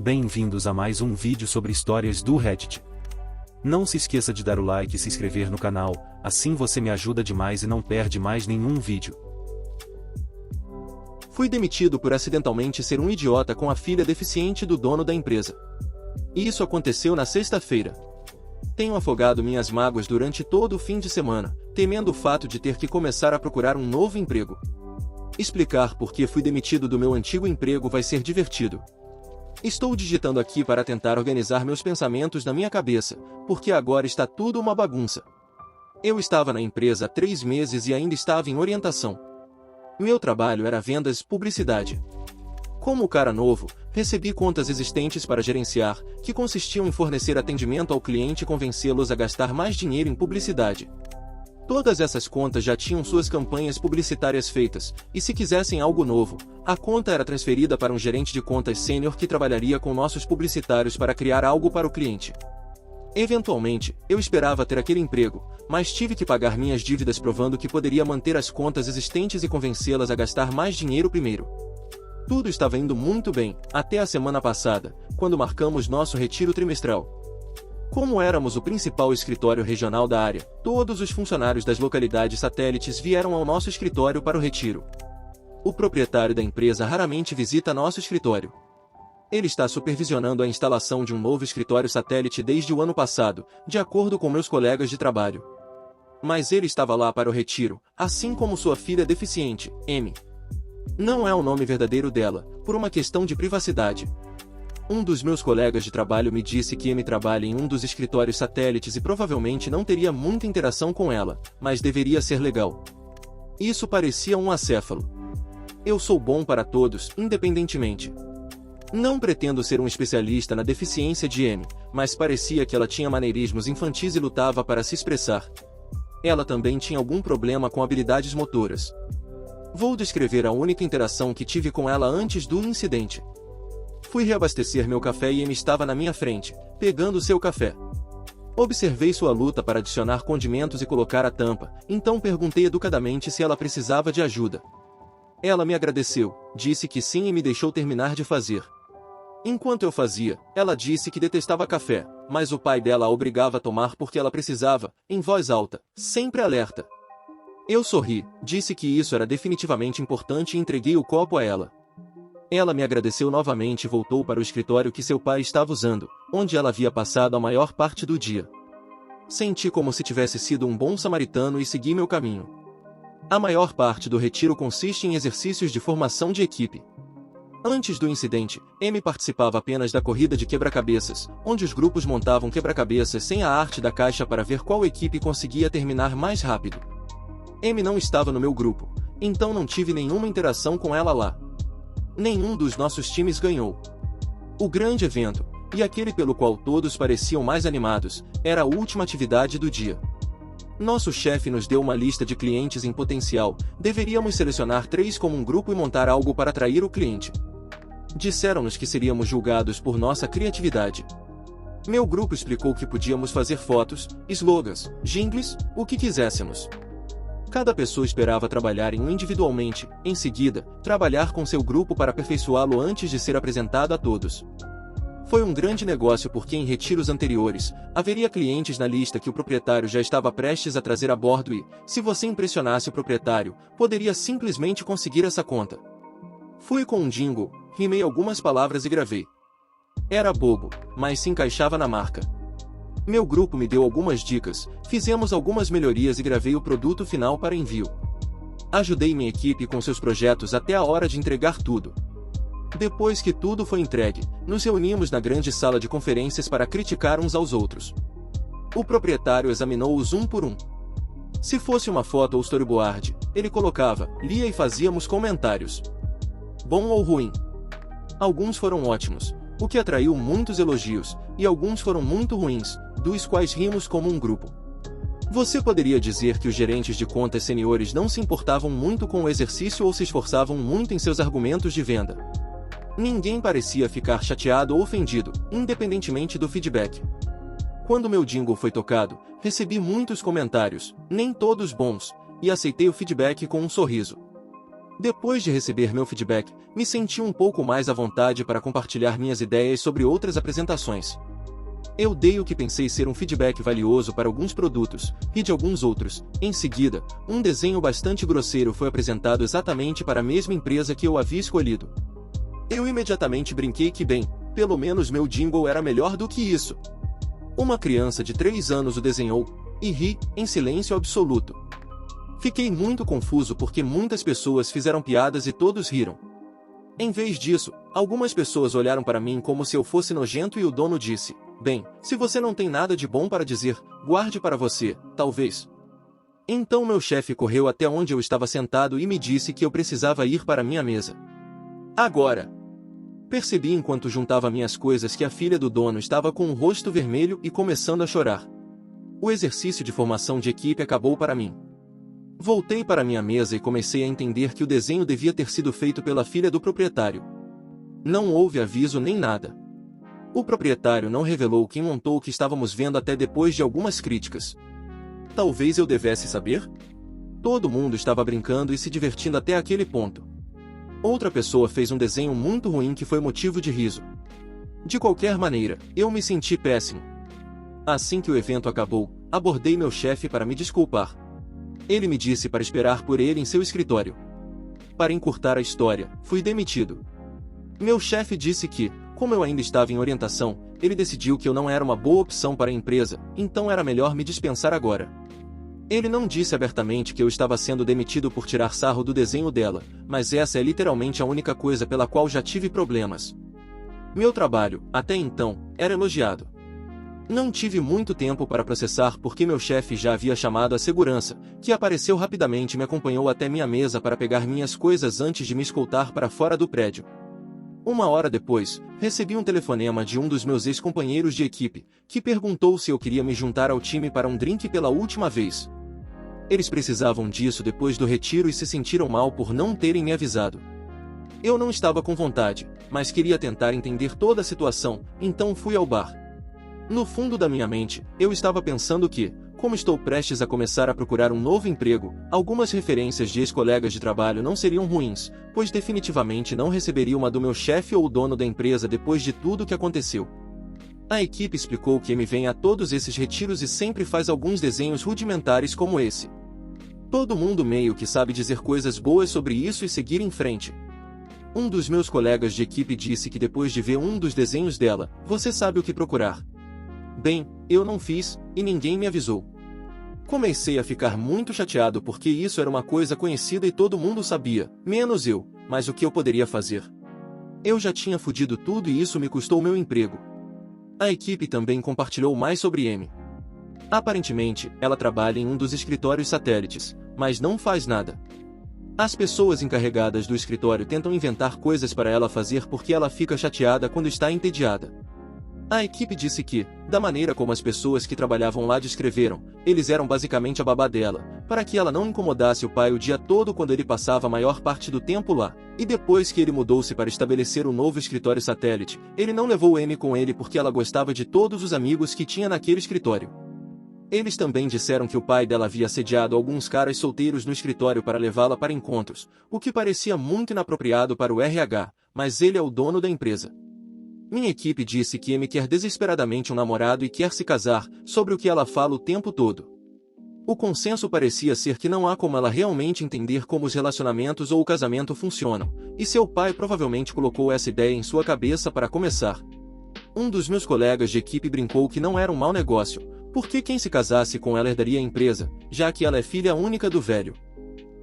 Bem-vindos a mais um vídeo sobre histórias do Reddit. Não se esqueça de dar o like e se inscrever no canal, assim você me ajuda demais e não perde mais nenhum vídeo. Fui demitido por acidentalmente ser um idiota com a filha deficiente do dono da empresa. Isso aconteceu na sexta-feira. Tenho afogado minhas mágoas durante todo o fim de semana, temendo o fato de ter que começar a procurar um novo emprego. Explicar por que fui demitido do meu antigo emprego vai ser divertido. Estou digitando aqui para tentar organizar meus pensamentos na minha cabeça, porque agora está tudo uma bagunça. Eu estava na empresa há 3 meses e ainda estava em orientação. Meu trabalho era vendas e publicidade. Como cara novo, recebi contas existentes para gerenciar, que consistiam em fornecer atendimento ao cliente e convencê-los a gastar mais dinheiro em publicidade. Todas essas contas já tinham suas campanhas publicitárias feitas, e se quisessem algo novo, a conta era transferida para um gerente de contas sênior que trabalharia com nossos publicitários para criar algo para o cliente. Eventualmente, eu esperava ter aquele emprego, mas tive que pagar minhas dívidas provando que poderia manter as contas existentes e convencê-las a gastar mais dinheiro primeiro. Tudo estava indo muito bem, até a semana passada, quando marcamos nosso retiro trimestral. Como éramos o principal escritório regional da área, todos os funcionários das localidades satélites vieram ao nosso escritório para o retiro. O proprietário da empresa raramente visita nosso escritório. Ele está supervisionando a instalação de um novo escritório satélite desde o ano passado, de acordo com meus colegas de trabalho. Mas ele estava lá para o retiro, assim como sua filha deficiente, Amy. Não é o nome verdadeiro dela, por uma questão de privacidade. Um dos meus colegas de trabalho me disse que Amy trabalha em um dos escritórios satélites e provavelmente não teria muita interação com ela, mas deveria ser legal. Isso parecia um acéfalo. Eu sou bom para todos, independentemente. Não pretendo ser um especialista na deficiência de Amy, mas parecia que ela tinha maneirismos infantis e lutava para se expressar. Ela também tinha algum problema com habilidades motoras. Vou descrever a única interação que tive com ela antes do incidente. Fui reabastecer meu café e Amy estava na minha frente, pegando seu café. Observei sua luta para adicionar condimentos e colocar a tampa, então perguntei educadamente se ela precisava de ajuda. Ela me agradeceu, disse que sim e me deixou terminar de fazer. Enquanto eu fazia, ela disse que detestava café, mas o pai dela a obrigava a tomar porque ela precisava, em voz alta, sempre alerta. Eu sorri, disse que isso era definitivamente importante e entreguei o copo a ela. Ela me agradeceu novamente e voltou para o escritório que seu pai estava usando, onde ela havia passado a maior parte do dia. Senti como se tivesse sido um bom samaritano e segui meu caminho. A maior parte do retiro consiste em exercícios de formação de equipe. Antes do incidente, Amy participava apenas da corrida de quebra-cabeças, onde os grupos montavam quebra-cabeças sem a arte da caixa para ver qual equipe conseguia terminar mais rápido. Amy não estava no meu grupo, então não tive nenhuma interação com ela lá. Nenhum dos nossos times ganhou. O grande evento, e aquele pelo qual todos pareciam mais animados, era a última atividade do dia. Nosso chefe nos deu uma lista de clientes em potencial, deveríamos selecionar 3 como um grupo e montar algo para atrair o cliente. Disseram-nos que seríamos julgados por nossa criatividade. Meu grupo explicou que podíamos fazer fotos, slogans, jingles, o que quiséssemos. Cada pessoa esperava trabalhar em um individualmente, em seguida, trabalhar com seu grupo para aperfeiçoá-lo antes de ser apresentado a todos. Foi um grande negócio porque em retiros anteriores, haveria clientes na lista que o proprietário já estava prestes a trazer a bordo e, se você impressionasse o proprietário, poderia simplesmente conseguir essa conta. Fui com um jingle, rimei algumas palavras e gravei. Era bobo, mas se encaixava na marca. Meu grupo me deu algumas dicas, fizemos algumas melhorias e gravei o produto final para envio. Ajudei minha equipe com seus projetos até a hora de entregar tudo. Depois que tudo foi entregue, nos reunimos na grande sala de conferências para criticar uns aos outros. O proprietário examinou-os um por um. Se fosse uma foto ou storyboard, ele colocava, lia e fazíamos comentários. Bom ou ruim? Alguns foram ótimos, o que atraiu muitos elogios, e alguns foram muito ruins, dos quais rimos como um grupo. Você poderia dizer que os gerentes de contas seniores não se importavam muito com o exercício ou se esforçavam muito em seus argumentos de venda. Ninguém parecia ficar chateado ou ofendido, independentemente do feedback. Quando meu jingle foi tocado, recebi muitos comentários, nem todos bons, e aceitei o feedback com um sorriso. Depois de receber meu feedback, me senti um pouco mais à vontade para compartilhar minhas ideias sobre outras apresentações. Eu dei o que pensei ser um feedback valioso para alguns produtos, e de alguns outros. Em seguida, um desenho bastante grosseiro foi apresentado exatamente para a mesma empresa que eu havia escolhido. Eu imediatamente brinquei que bem, pelo menos meu jingle era melhor do que isso. Uma criança de 3 anos o desenhou, e ri, em silêncio absoluto. Fiquei muito confuso porque muitas pessoas fizeram piadas e todos riram. Em vez disso, algumas pessoas olharam para mim como se eu fosse nojento e o dono disse: "Bem, se você não tem nada de bom para dizer, guarde para você, talvez." Então meu chefe correu até onde eu estava sentado e me disse que eu precisava ir para minha mesa. Agora! Percebi enquanto juntava minhas coisas que a filha do dono estava com o rosto vermelho e começando a chorar. O exercício de formação de equipe acabou para mim. Voltei para minha mesa e comecei a entender que o desenho devia ter sido feito pela filha do proprietário. Não houve aviso nem nada. O proprietário não revelou quem montou o que estávamos vendo até depois de algumas críticas. Talvez eu devesse saber? Todo mundo estava brincando e se divertindo até aquele ponto. Outra pessoa fez um desenho muito ruim que foi motivo de riso. De qualquer maneira, eu me senti péssimo. Assim que o evento acabou, abordei meu chefe para me desculpar. Ele me disse para esperar por ele em seu escritório. Para encurtar a história, fui demitido. Meu chefe disse que, como eu ainda estava em orientação, ele decidiu que eu não era uma boa opção para a empresa, então era melhor me dispensar agora. Ele não disse abertamente que eu estava sendo demitido por tirar sarro do desenho dela, mas essa é literalmente a única coisa pela qual já tive problemas. Meu trabalho, até então, era elogiado. Não tive muito tempo para processar porque meu chefe já havia chamado a segurança, que apareceu rapidamente e me acompanhou até minha mesa para pegar minhas coisas antes de me escoltar para fora do prédio. 1 hora depois, recebi um telefonema de um dos meus ex-companheiros de equipe, que perguntou se eu queria me juntar ao time para um drink pela última vez. Eles precisavam disso depois do retiro e se sentiram mal por não terem me avisado. Eu não estava com vontade, mas queria tentar entender toda a situação, então fui ao bar. No fundo da minha mente, eu estava pensando que, como estou prestes a começar a procurar um novo emprego, algumas referências de ex-colegas de trabalho não seriam ruins, pois definitivamente não receberia uma do meu chefe ou o dono da empresa depois de tudo que aconteceu. A equipe explicou que me vem a todos esses retiros e sempre faz alguns desenhos rudimentares como esse. Todo mundo meio que sabe dizer coisas boas sobre isso e seguir em frente. Um dos meus colegas de equipe disse que depois de ver um dos desenhos dela, você sabe o que procurar. Bem, eu não fiz, e ninguém me avisou. Comecei a ficar muito chateado porque isso era uma coisa conhecida e todo mundo sabia, menos eu, mas o que eu poderia fazer? Eu já tinha fudido tudo e isso me custou meu emprego. A equipe também compartilhou mais sobre Amy. Aparentemente, ela trabalha em um dos escritórios satélites, mas não faz nada. As pessoas encarregadas do escritório tentam inventar coisas para ela fazer porque ela fica chateada quando está entediada. A equipe disse que, da maneira como as pessoas que trabalhavam lá descreveram, eles eram basicamente a babá dela, para que ela não incomodasse o pai o dia todo quando ele passava a maior parte do tempo lá, e depois que ele mudou-se para estabelecer um novo escritório satélite, ele não levou Amy com ele porque ela gostava de todos os amigos que tinha naquele escritório. Eles também disseram que o pai dela havia assediado alguns caras solteiros no escritório para levá-la para encontros, o que parecia muito inapropriado para o RH, mas ele é o dono da empresa. Minha equipe disse que Amy quer desesperadamente um namorado e quer se casar, sobre o que ela fala o tempo todo. O consenso parecia ser que não há como ela realmente entender como os relacionamentos ou o casamento funcionam, e seu pai provavelmente colocou essa ideia em sua cabeça para começar. Um dos meus colegas de equipe brincou que não era um mau negócio, porque quem se casasse com ela herdaria a empresa, já que ela é filha única do velho.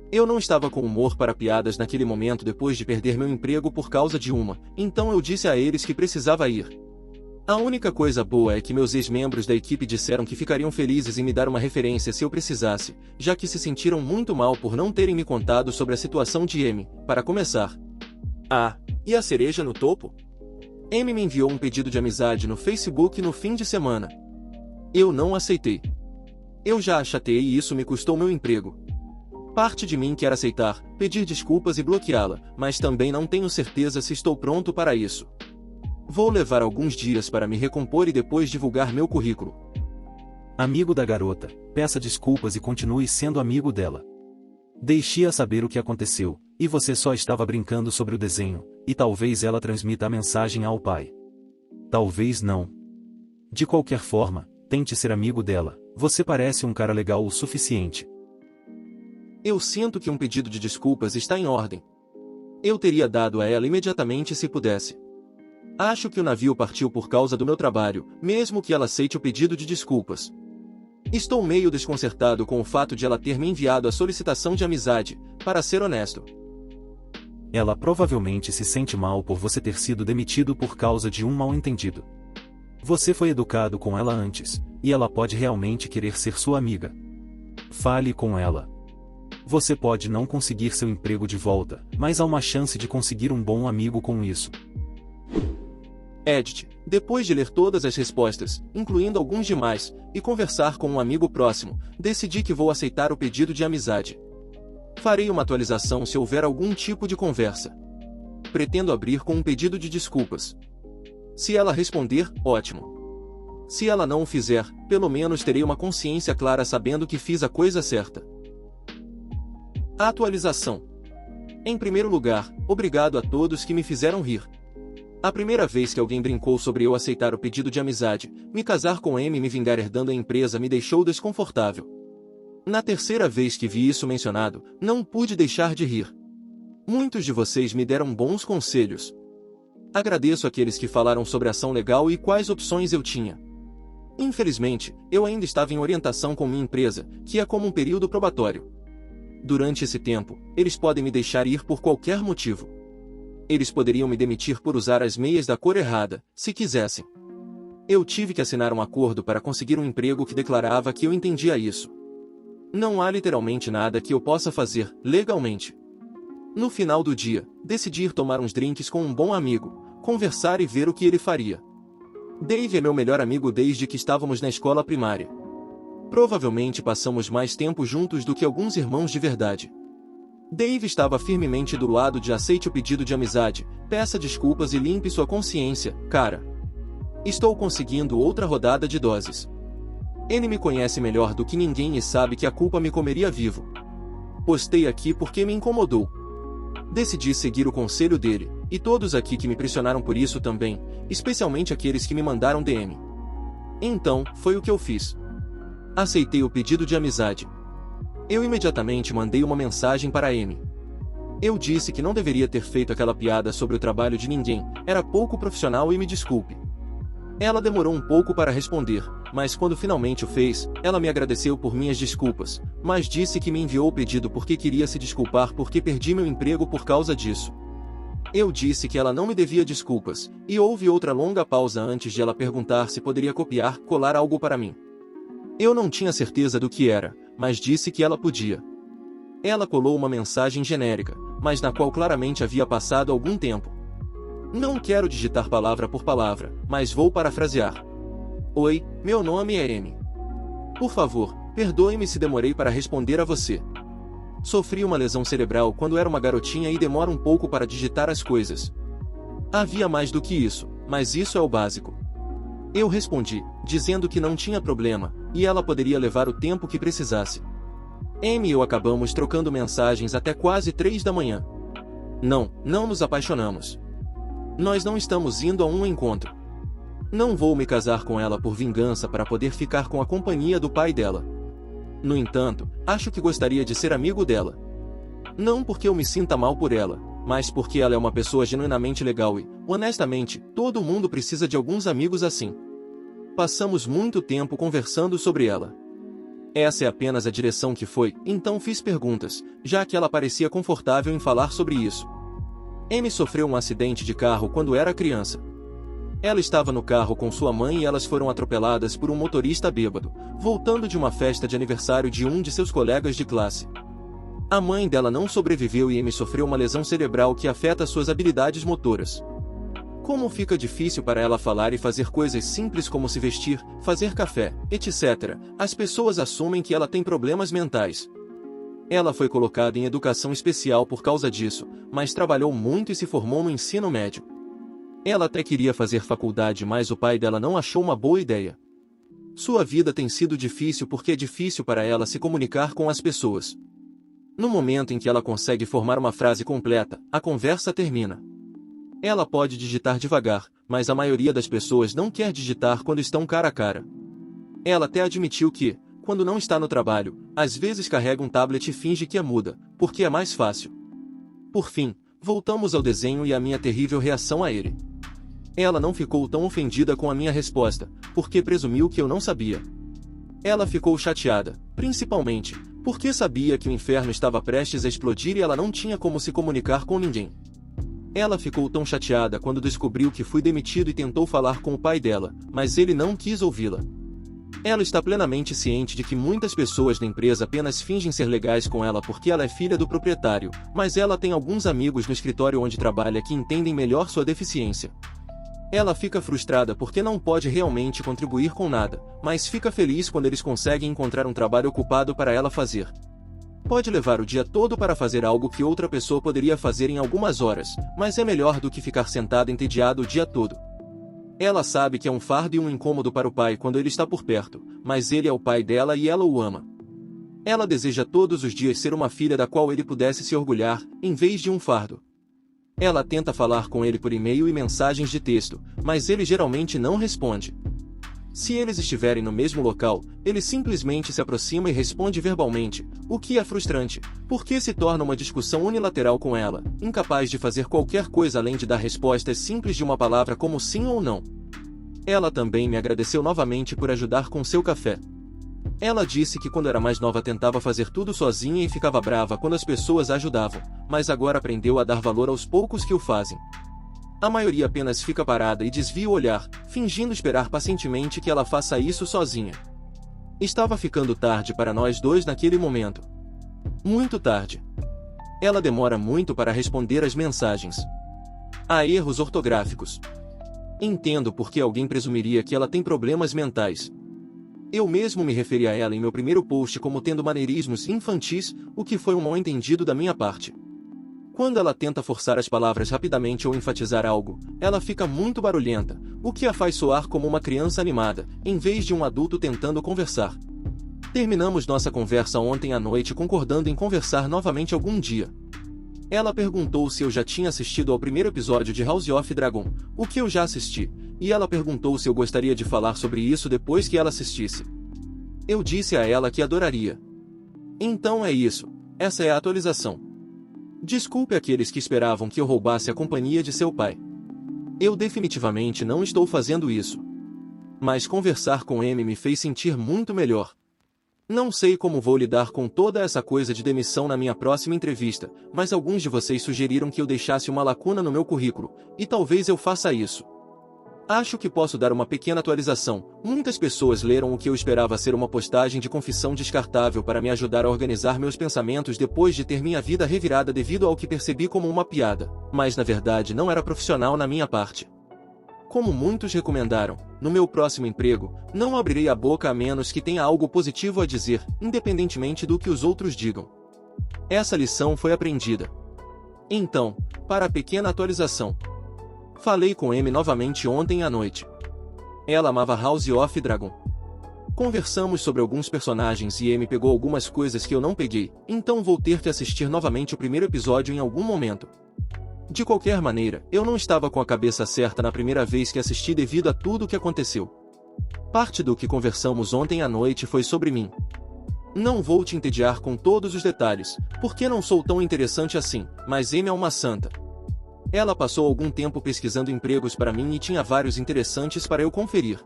Eu não estava com humor para piadas naquele momento depois de perder meu emprego por causa de uma, então eu disse a eles que precisava ir. A única coisa boa é que meus ex-membros da equipe disseram que ficariam felizes em me dar uma referência se eu precisasse, já que se sentiram muito mal por não terem me contado sobre a situação de Amy, para começar. Ah, e a cereja no topo? Amy me enviou um pedido de amizade no Facebook no fim de semana. Eu não aceitei. Eu já a chateei e isso me custou meu emprego. Parte de mim quer aceitar, pedir desculpas e bloqueá-la, mas também não tenho certeza se estou pronto para isso. Vou levar alguns dias para me recompor e depois divulgar meu currículo. Amigo da garota, peça desculpas e continue sendo amigo dela. Deixe-a saber o que aconteceu, E você só estava brincando sobre o desenho, e talvez ela transmita a mensagem ao pai. Talvez não. De qualquer forma, tente ser amigo dela, você parece um cara legal o suficiente. Eu sinto que um pedido de desculpas está em ordem. Eu teria dado a ela imediatamente se pudesse. Acho que o navio partiu por causa do meu trabalho, mesmo que ela aceite o pedido de desculpas. Estou meio desconcertado com o fato de ela ter me enviado a solicitação de amizade, para ser honesto. Ela provavelmente se sente mal por você ter sido demitido por causa de um mal-entendido. Você foi educado com ela antes, e ela pode realmente querer ser sua amiga. Fale com ela. Você pode não conseguir seu emprego de volta, mas há uma chance de conseguir um bom amigo com isso. Edit, depois de ler todas as respostas, incluindo alguns demais, e conversar com um amigo próximo, decidi que vou aceitar o pedido de amizade. Farei uma atualização se houver algum tipo de conversa. Pretendo abrir com um pedido de desculpas. Se ela responder, ótimo. Se ela não o fizer, pelo menos terei uma consciência clara sabendo que fiz a coisa certa. A atualização. Em primeiro lugar, obrigado a todos que me fizeram rir. A primeira vez que alguém brincou sobre eu aceitar o pedido de amizade, me casar com Amy e me vingar herdando a empresa me deixou desconfortável. Na terceira vez que vi isso mencionado, não pude deixar de rir. Muitos de vocês me deram bons conselhos. Agradeço àqueles que falaram sobre ação legal e quais opções eu tinha. Infelizmente, eu ainda estava em orientação com minha empresa, que é como um período probatório. Durante esse tempo, eles podem me deixar ir por qualquer motivo. Eles poderiam me demitir por usar as meias da cor errada, se quisessem. Eu tive que assinar um acordo para conseguir um emprego que declarava que eu entendia isso. Não há literalmente nada que eu possa fazer, legalmente. No final do dia, decidi ir tomar uns drinks com um bom amigo, conversar e ver o que ele faria. Dave é meu melhor amigo desde que estávamos na escola primária. Provavelmente passamos mais tempo juntos do que alguns irmãos de verdade. Dave estava firmemente do lado de aceite o pedido de amizade, peça desculpas e limpe sua consciência, cara. Estou conseguindo outra rodada de doses. Ele me conhece melhor do que ninguém e sabe que a culpa me comeria vivo. Postei aqui porque me incomodou. Decidi seguir o conselho dele, e todos aqui que me pressionaram por isso também, especialmente aqueles que me mandaram DM. Então, foi o que eu fiz. Aceitei o pedido de amizade. Eu imediatamente mandei uma mensagem para Amy. Eu disse que não deveria ter feito aquela piada sobre o trabalho de ninguém, era pouco profissional e me desculpe. Ela demorou um pouco para responder, mas quando finalmente o fez, ela me agradeceu por minhas desculpas, mas disse que me enviou o pedido porque queria se desculpar porque perdi meu emprego por causa disso. Eu disse que ela não me devia desculpas, e houve outra longa pausa antes de ela perguntar se poderia colar algo para mim. Eu não tinha certeza do que era, mas disse que ela podia. Ela colou uma mensagem genérica, mas na qual claramente havia passado algum tempo. Não quero digitar palavra por palavra, mas vou parafrasear. Oi, meu nome é Amy. Por favor, perdoe-me se demorei para responder a você. Sofri uma lesão cerebral quando era uma garotinha e demora um pouco para digitar as coisas. Havia mais do que isso, mas isso é o básico. Eu respondi, dizendo que não tinha problema, e ela poderia levar o tempo que precisasse. Amy e eu acabamos trocando mensagens até quase 3 da manhã. Não nos apaixonamos. Nós não estamos indo a um encontro. Não vou me casar com ela por vingança para poder ficar com a companhia do pai dela. No entanto, acho que gostaria de ser amigo dela. Não porque eu me sinta mal por ela, mas porque ela é uma pessoa genuinamente legal e, honestamente, todo mundo precisa de alguns amigos assim. Passamos muito tempo conversando sobre ela. Essa é apenas a direção que foi, então fiz perguntas, já que ela parecia confortável em falar sobre isso. Amy sofreu um acidente de carro quando era criança. Ela estava no carro com sua mãe e elas foram atropeladas por um motorista bêbado, voltando de uma festa de aniversário de um de seus colegas de classe. A mãe dela não sobreviveu e Amy sofreu uma lesão cerebral que afeta suas habilidades motoras. Como fica difícil para ela falar e fazer coisas simples como se vestir, fazer café, etc., as pessoas assumem que ela tem problemas mentais. Ela foi colocada em educação especial por causa disso, mas trabalhou muito e se formou no ensino médio. Ela até queria fazer faculdade, mas o pai dela não achou uma boa ideia. Sua vida tem sido difícil porque é difícil para ela se comunicar com as pessoas. No momento em que ela consegue formar uma frase completa, a conversa termina. Ela pode digitar devagar, mas a maioria das pessoas não quer digitar quando estão cara a cara. Ela até admitiu que, quando não está no trabalho, às vezes carrega um tablet e finge que é muda, porque é mais fácil. Por fim, voltamos ao desenho e à minha terrível reação a ele. Ela não ficou tão ofendida com a minha resposta, porque presumiu que eu não sabia. Ela ficou chateada, principalmente, porque sabia que o inferno estava prestes a explodir e ela não tinha como se comunicar com ninguém. Ela ficou tão chateada quando descobriu que fui demitido e tentou falar com o pai dela, mas ele não quis ouvi-la. Ela está plenamente ciente de que muitas pessoas da empresa apenas fingem ser legais com ela porque ela é filha do proprietário, mas ela tem alguns amigos no escritório onde trabalha que entendem melhor sua deficiência. Ela fica frustrada porque não pode realmente contribuir com nada, mas fica feliz quando eles conseguem encontrar um trabalho ocupado para ela fazer. Pode levar o dia todo para fazer algo que outra pessoa poderia fazer em algumas horas, mas é melhor do que ficar sentada entediada o dia todo. Ela sabe que é um fardo e um incômodo para o pai quando ele está por perto, mas ele é o pai dela e ela o ama. Ela deseja todos os dias ser uma filha da qual ele pudesse se orgulhar, em vez de um fardo. Ela tenta falar com ele por e-mail e mensagens de texto, mas ele geralmente não responde. Se eles estiverem no mesmo local, ele simplesmente se aproxima e responde verbalmente, o que é frustrante, porque se torna uma discussão unilateral com ela, incapaz de fazer qualquer coisa além de dar respostas simples de uma palavra como sim ou não. Ela também me agradeceu novamente por ajudar com seu café. Ela disse que quando era mais nova tentava fazer tudo sozinha e ficava brava quando as pessoas a ajudavam, mas agora aprendeu a dar valor aos poucos que o fazem. A maioria apenas fica parada e desvia o olhar, fingindo esperar pacientemente que ela faça isso sozinha. Estava ficando tarde para nós dois naquele momento. Muito tarde. Ela demora muito para responder as mensagens. Há erros ortográficos. Entendo por que alguém presumiria que ela tem problemas mentais. Eu mesmo me referi a ela em meu primeiro post como tendo maneirismos infantis, o que foi um mal-entendido da minha parte. Quando ela tenta forçar as palavras rapidamente ou enfatizar algo, ela fica muito barulhenta, o que a faz soar como uma criança animada, em vez de um adulto tentando conversar. Terminamos nossa conversa ontem à noite concordando em conversar novamente algum dia. Ela perguntou se eu já tinha assistido ao primeiro episódio de House of Dragon, o que eu já assisti, e ela perguntou se eu gostaria de falar sobre isso depois que ela assistisse. Eu disse a ela que adoraria. Então é isso, essa é a atualização. Desculpe aqueles que esperavam que eu roubasse a companhia de seu pai. Eu definitivamente não estou fazendo isso. Mas conversar com Amy me fez sentir muito melhor. Não sei como vou lidar com toda essa coisa de demissão na minha próxima entrevista, mas alguns de vocês sugeriram que eu deixasse uma lacuna no meu currículo, e talvez eu faça isso. Acho que posso dar uma pequena atualização. Muitas pessoas leram o que eu esperava ser uma postagem de confissão descartável para me ajudar a organizar meus pensamentos depois de ter minha vida revirada devido ao que percebi como uma piada, mas na verdade não era profissional na minha parte. Como muitos recomendaram, no meu próximo emprego, não abrirei a boca a menos que tenha algo positivo a dizer, independentemente do que os outros digam. Essa lição foi aprendida. Então, para a pequena atualização. Falei com Amy novamente ontem à noite. Ela amava House of Dragon. Conversamos sobre alguns personagens e Amy pegou algumas coisas que eu não peguei, então vou ter que assistir novamente o primeiro episódio em algum momento. De qualquer maneira, eu não estava com a cabeça certa na primeira vez que assisti devido a tudo o que aconteceu. Parte do que conversamos ontem à noite foi sobre mim. Não vou te entediar com todos os detalhes, porque não sou tão interessante assim, mas Amy é uma santa. Ela passou algum tempo pesquisando empregos para mim e tinha vários interessantes para eu conferir.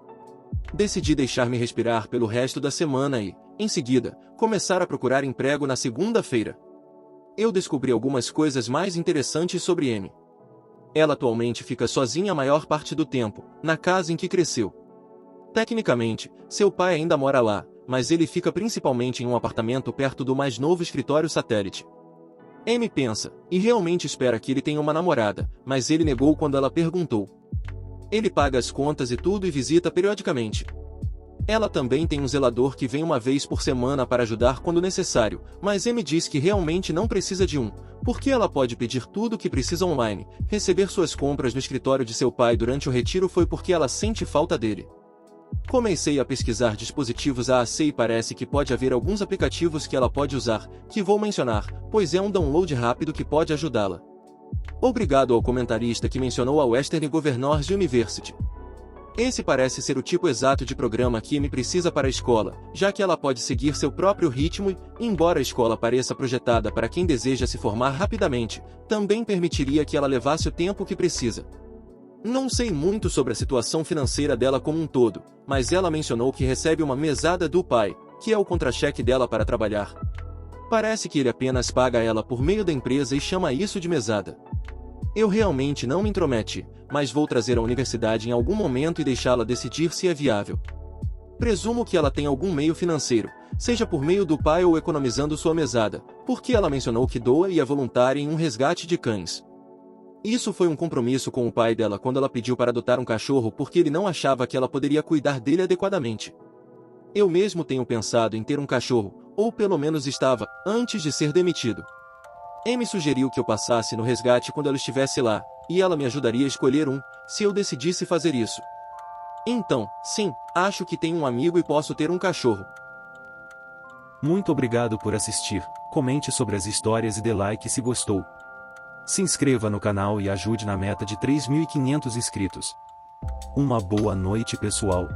Decidi deixar-me respirar pelo resto da semana e, em seguida, começar a procurar emprego na segunda-feira. Eu descobri algumas coisas mais interessantes sobre Amy. Ela atualmente fica sozinha a maior parte do tempo, na casa em que cresceu. Tecnicamente, seu pai ainda mora lá, mas ele fica principalmente em um apartamento perto do mais novo escritório satélite. Amy pensa, e realmente espera que ele tenha uma namorada, mas ele negou quando ela perguntou. Ele paga as contas e tudo e visita periodicamente. Ela também tem um zelador que vem uma vez por semana para ajudar quando necessário, mas Amy diz que realmente não precisa de um, porque ela pode pedir tudo o que precisa online. Receber suas compras no escritório de seu pai durante o retiro foi porque ela sente falta dele. Comecei a pesquisar dispositivos AAC e parece que pode haver alguns aplicativos que ela pode usar, que vou mencionar, pois é um download rápido que pode ajudá-la. Obrigado ao comentarista que mencionou a Western Governors University. Esse parece ser o tipo exato de programa que me precisa para a escola, já que ela pode seguir seu próprio ritmo e, embora a escola pareça projetada para quem deseja se formar rapidamente, também permitiria que ela levasse o tempo que precisa. Não sei muito sobre a situação financeira dela como um todo, mas ela mencionou que recebe uma mesada do pai, que é o contra-cheque dela para trabalhar. Parece que ele apenas paga ela por meio da empresa e chama isso de mesada. Eu realmente não me intromete, mas vou trazer a universidade em algum momento e deixá-la decidir se é viável. Presumo que ela tem algum meio financeiro, seja por meio do pai ou economizando sua mesada, porque ela mencionou que doa e é voluntária em um resgate de cães. Isso foi um compromisso com o pai dela quando ela pediu para adotar um cachorro porque ele não achava que ela poderia cuidar dele adequadamente. Eu mesmo tenho pensado em ter um cachorro, ou pelo menos estava, antes de ser demitido. Amy sugeriu que eu passasse no resgate quando ela estivesse lá, e ela me ajudaria a escolher um, se eu decidisse fazer isso. Então, sim, acho que tenho um amigo e posso ter um cachorro. Muito obrigado por assistir, comente sobre as histórias e dê like se gostou. Se inscreva no canal e ajude na meta de 3.500 inscritos. Uma boa noite, pessoal.